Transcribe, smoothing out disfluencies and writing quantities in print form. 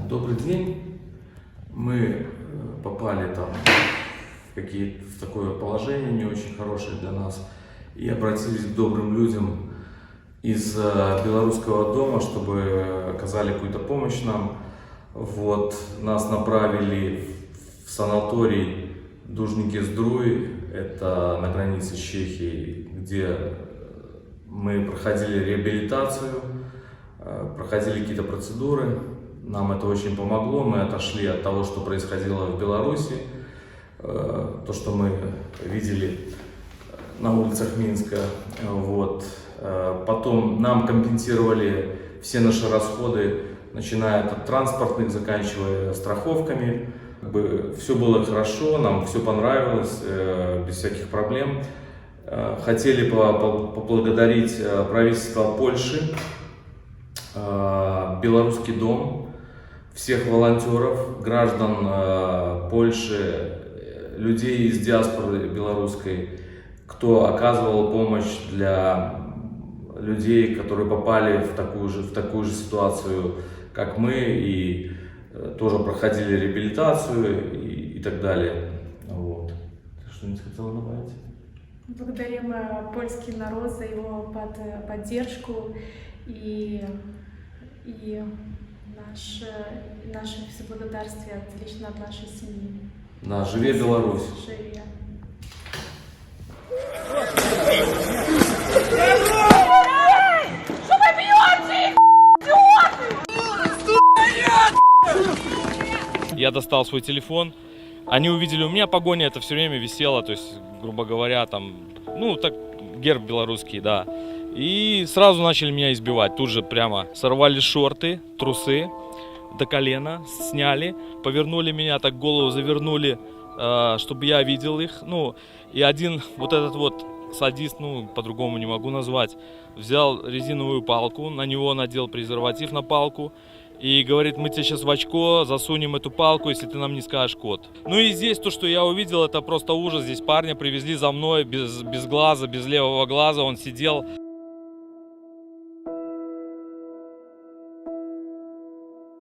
Добрый день. Мы попали там в такое положение не очень хорошее для нас и обратились к добрым людям из белорусского дома, чтобы оказали какую-то помощь нам. Вот, нас направили в санаторий Дужники-Здруй, это на границе с Чехией, где мы проходили реабилитацию, проходили какие-то процедуры. Нам это очень помогло, мы отошли от того, что происходило в Беларуси, то, что мы видели на улицах Минска. Вот. Потом нам компенсировали все наши расходы, начиная от транспортных, заканчивая страховками. Все было хорошо, нам все понравилось, без всяких проблем. Хотели поблагодарить правительство Польши, Белорусский дом, всех волонтеров, граждан Польши, людей из диаспоры белорусской, кто оказывал помощь для людей, которые попали в такую же ситуацию, как мы, и тоже проходили реабилитацию и так далее. Вот. Ты что-нибудь хотела добавить? Благодарим польский народ за его поддержку и наше все благодарствие лично от нашей семьи. Да, живе Беларусь! Живе! Что вы бьете, идиоты? Я достал свой телефон, они увидели у меня погоня, это все время висело, то есть, грубо говоря, там, ну, так, герб белорусский, да. И сразу начали меня избивать, тут же прямо сорвали шорты, трусы до колена, сняли, повернули меня, так голову завернули, чтобы я видел их, ну, и один вот этот вот садист, ну, по-другому не могу назвать, взял резиновую палку, на него надел презерватив на палку и говорит: мы тебе сейчас в очко засунем эту палку, если ты нам не скажешь код. Ну и здесь то, что я увидел, это просто ужас. Здесь парня привезли за мной без глаза, без левого глаза, он сидел,